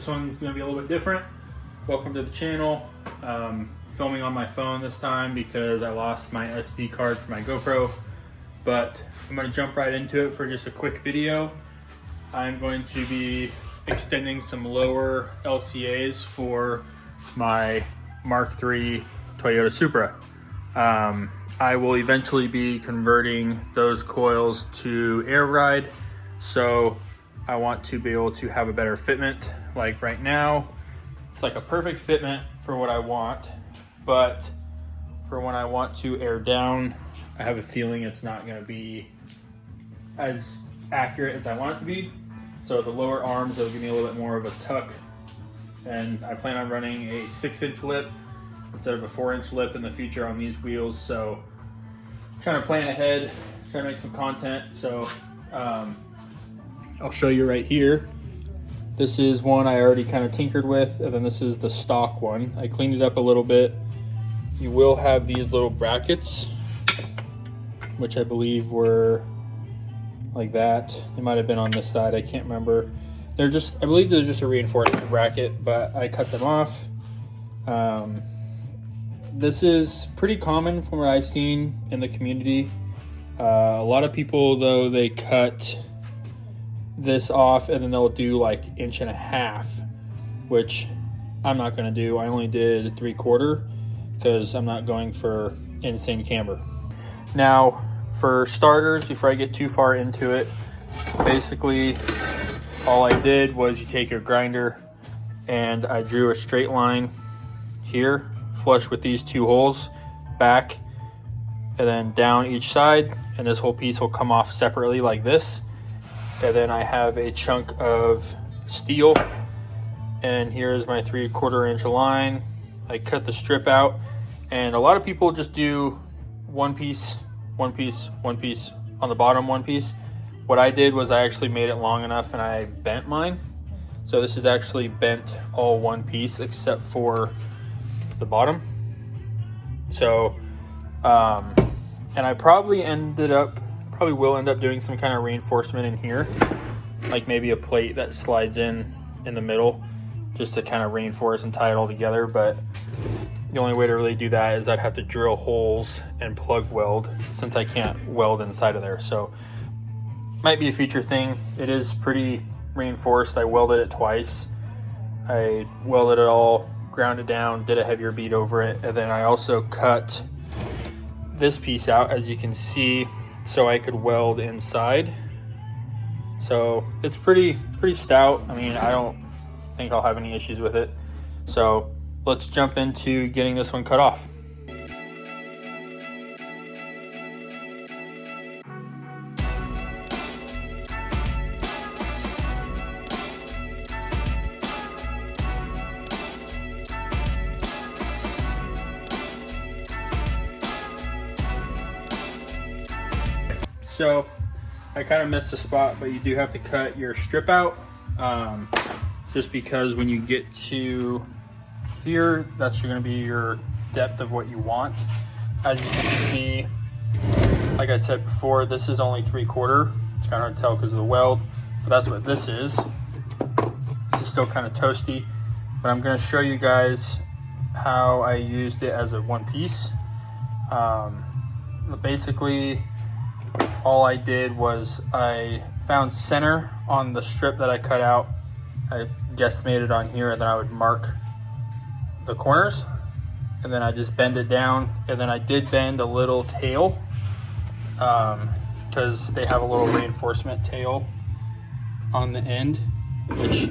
This one's gonna be a little bit different. Welcome to the channel. Filming on my phone this time because I lost my SD card for my GoPro, but I'm gonna jump right into it for just a quick video. I'm going to be extending some lower LCAs for my Mark III Toyota Supra. I will eventually be converting those coils to air ride, so I want to be able to have a better fitment. Like right now, it's like a perfect fitment for what I want, but for when I want to air down, I have a feeling it's not going to be as accurate as I want it to be. So the lower arms will give me a little bit more of a tuck, and I plan on running a 6-inch lip instead of a 4-inch lip in the future on these wheels. So trying to plan ahead, trying to make some content. So I'll show you right here. This is one I already kind of tinkered with, and then this is the stock one. I cleaned it up a little bit. You will have these little brackets, which I believe were like that. They might have been on this side, I can't remember. They're just, I believe they're just a reinforcement bracket, but I cut them off. This is pretty common from what I've seen in the community. A lot of people though, they cut this off and then they'll do like 1.5 inches, which I'm not gonna do. I only did 3/4 because I'm not going for insane camber. Now, for starters, before I get too far into it, basically all I did was you take your grinder and I drew a straight line here, flush with these 2 holes, back and then down each side, and this whole piece will come off separately like this. And then I have a chunk of steel, and here's my 3/4 inch line. I cut the strip out, and a lot of people just do one piece, one piece, one piece on the bottom, one piece. What I did was I actually made it long enough and I bent mine. So this is actually bent all one piece except for the bottom. So, and I probably will end up doing some kind of reinforcement in here, like maybe a plate that slides in the middle just to kind of reinforce and tie it all together. But the only way to really do that is I'd have to drill holes and plug weld, since I can't weld inside of there. So might be a future thing. It is pretty reinforced. I welded it twice. I welded it all, ground it down, did a heavier bead over it, and then I also cut this piece out, as you can see, so I could weld inside. So it's pretty stout. I mean, I don't think I'll have any issues with it. So let's jump into getting this one cut off. So I kind of missed a spot, but you do have to cut your strip out, just because when you get to here, that's going to be your depth of what you want. As you can see, like I said before, this is only 3/4. It's kind of hard to tell because of the weld, but that's what this is. This is still kind of toasty, but I'm going to show you guys how I used it as a one piece. Basically, all I did was I found center on the strip that I cut out. I guesstimated on here, and then I would mark the corners, and then I just bend it down. And then I did bend a little tail, because they have a little reinforcement tail on the end, which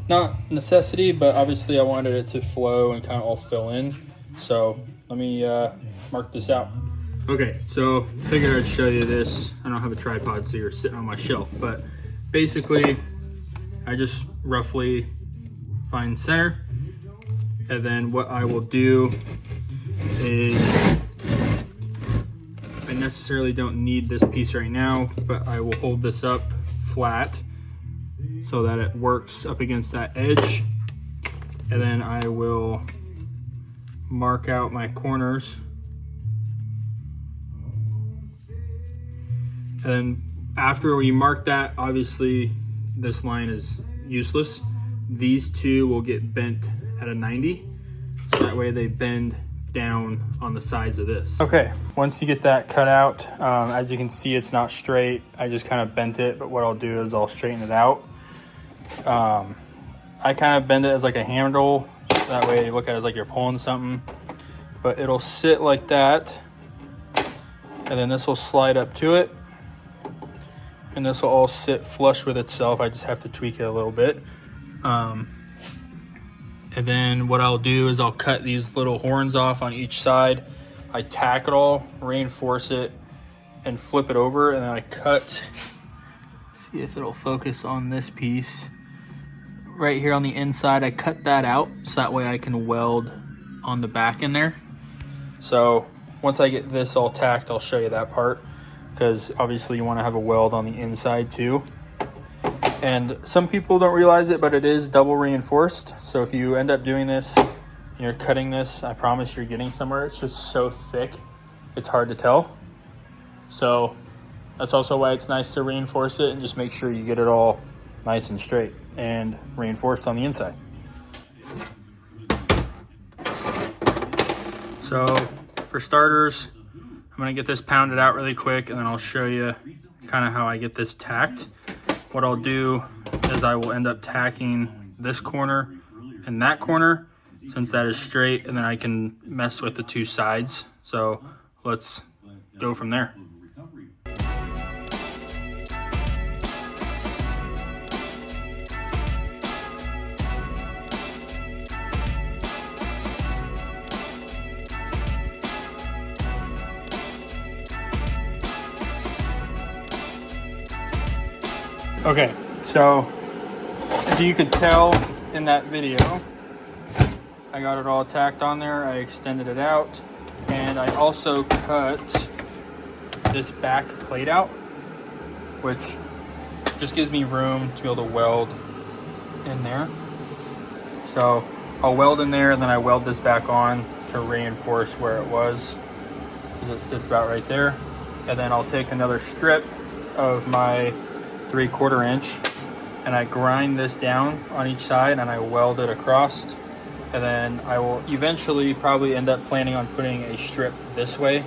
not necessity, but obviously I wanted it to flow and kind of all fill in. So let me mark this out. Okay, so figured I'd show you this. I don't have a tripod, so you're sitting on my shelf, but basically I just roughly find center, and then what I will do is, I necessarily don't need this piece right now, but I will hold this up flat so that it works up against that edge, and then I will mark out my corners. And after we mark that, obviously this line is useless. these two will get bent at a 90. So that way they bend down on the sides of this. Okay, once you get that cut out, as you can see, it's not straight. I just kind of bent it, but what I'll do is I'll straighten it out. I kind of bend it as like a handle. That way you look at it as like you're pulling something. But it'll sit like that. And then this will slide up to it. And this will all sit flush with itself. I just have to tweak it a little bit. And then what I'll do is I'll cut these little horns off on each side. I tack it all, reinforce it, and flip it over. And then I cut, see if it'll focus on this piece. Right here on the inside, I cut that out so that way I can weld on the back in there. So once I get this all tacked, I'll show you that part, because obviously you want to have a weld on the inside too. And some people don't realize it, but it is double reinforced. So if you end up doing this and you're cutting this, I promise you're getting somewhere. It's just so thick, it's hard to tell. So that's also why it's nice to reinforce it and just make sure you get it all nice and straight and reinforced on the inside. So for starters, I'm gonna get this pounded out really quick, and then I'll show you kind of how I get this tacked. What I'll do is I will end up tacking this corner and that corner, since that is straight, and then I can mess with the two sides. So let's go from there. Okay, so as you could tell in that video, I got it all tacked on there. I extended it out, and I also cut this back plate out, which just gives me room to be able to weld in there. So I'll weld in there, and then I weld this back on to reinforce where it was, because it sits about right there. And then I'll take another strip of my 3/4 inch, and I grind this down on each side, and I weld it across. And then I will eventually probably end up planning on putting a strip this way,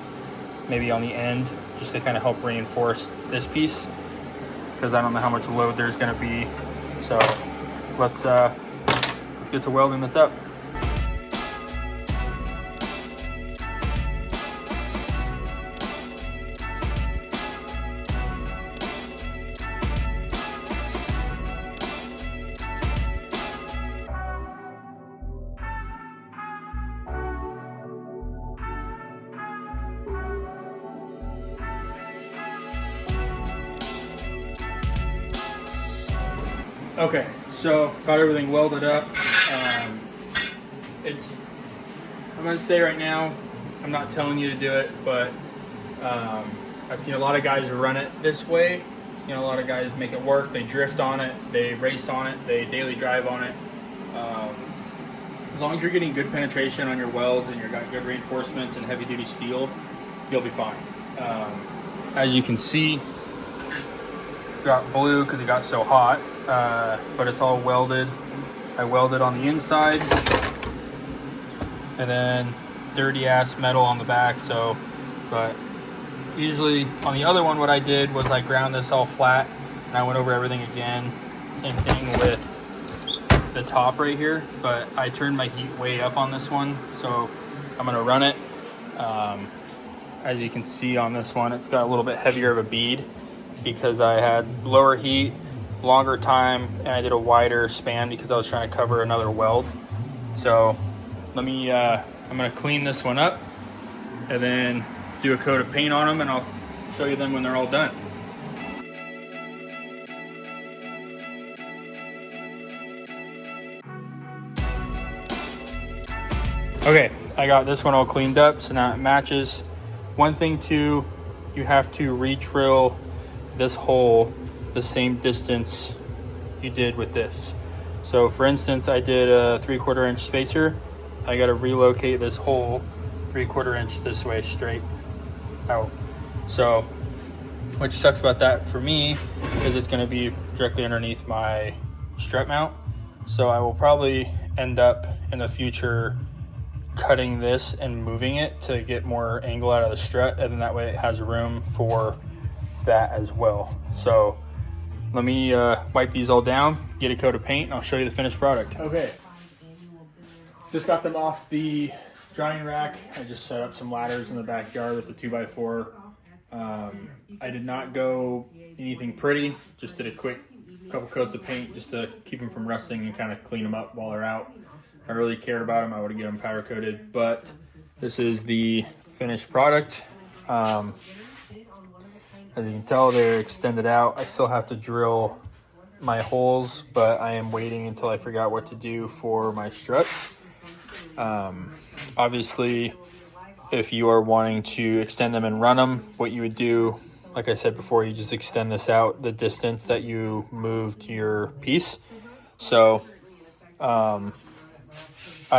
maybe on the end, just to kind of help reinforce this piece, because I don't know how much load there's going to be. So let's get to welding this up. Okay, so got everything welded up. I'm gonna say right now, I'm not telling you to do it, but I've seen a lot of guys run it this way. I've seen a lot of guys make it work. They drift on it, they race on it, they daily drive on it. As long as you're getting good penetration on your welds and you've got good reinforcements and heavy duty steel, you'll be fine. As you can see, got blue because it got so hot, but it's all welded. I welded on the inside, and then dirty ass metal on the back. So, but usually on the other one, what I did was I ground this all flat and I went over everything again. Same thing with the top right here, but I turned my heat way up on this one, so I'm gonna run it. As you can see on this one, it's got a little bit heavier of a bead because I had lower heat, longer time, and I did a wider span because I was trying to cover another weld. So let me, I'm gonna clean this one up and then do a coat of paint on them, and I'll show you them when they're all done. Okay, I got this one all cleaned up, so now it matches. One thing too, you have to re-drill this hole the same distance you did with this. So for instance, I did a 3/4 inch spacer. I got to relocate this hole 3/4 inch this way straight out. So, which sucks about that for me is it's going to be directly underneath my strut mount. So I will probably end up in the future cutting this and moving it to get more angle out of the strut, and then that way it has room for that as well. So let me wipe these all down, get a coat of paint, and I'll show you the finished product. Okay, just got them off the drying rack. I just set up some ladders in the backyard with the 2x4. I did not go anything pretty, just did a quick couple coats of paint just to keep them from rusting and kind of clean them up while they're out. If I really cared about them, I would have get them powder coated, but this is the finished product. As you can tell, they're extended out. I still have to drill my holes, but I am waiting until I figure out what to do for my struts. Obviously, if you are wanting to extend them and run them, what you would do, like I said before, you just extend this out the distance that you moved your piece. So I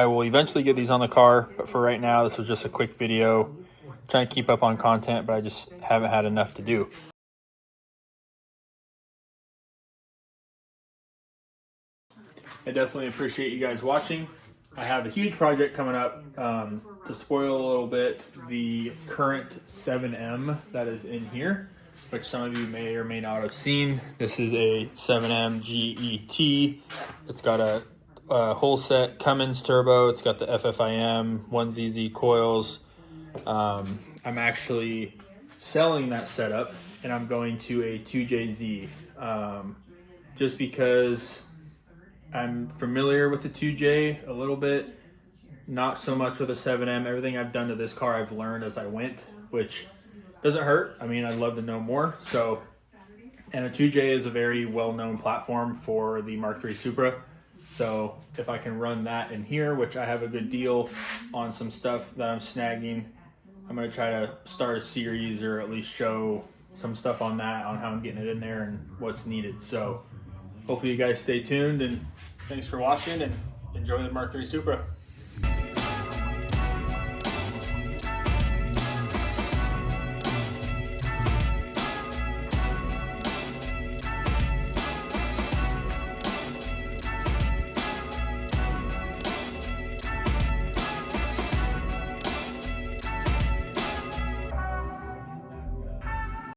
will eventually get these on the car, but for right now, this was just a quick video. I'm trying to keep up on content, but I just haven't had enough to do. I definitely appreciate you guys watching. I have a huge project coming up. To spoil a little bit, the current 7M that is in here, which some of you may or may not have seen. This is a 7M GET. It's got a whole set Cummins turbo. It's got the FFIM 1ZZ coils. I'm actually selling that setup, and I'm going to a 2JZ just because I'm familiar with the 2J a little bit, not so much with a 7M. Everything I've done to this car I've learned as I went, which doesn't hurt. I mean, I'd love to know more. So, and a 2J is a very well-known platform for the Mk3 Supra. So if I can run that in here, which I have a good deal on some stuff that I'm snagging, I'm going to try to start a series or at least show some stuff on that, on how I'm getting it in there and what's needed. So hopefully you guys stay tuned, and thanks for watching, and enjoy the Mk3 Supra.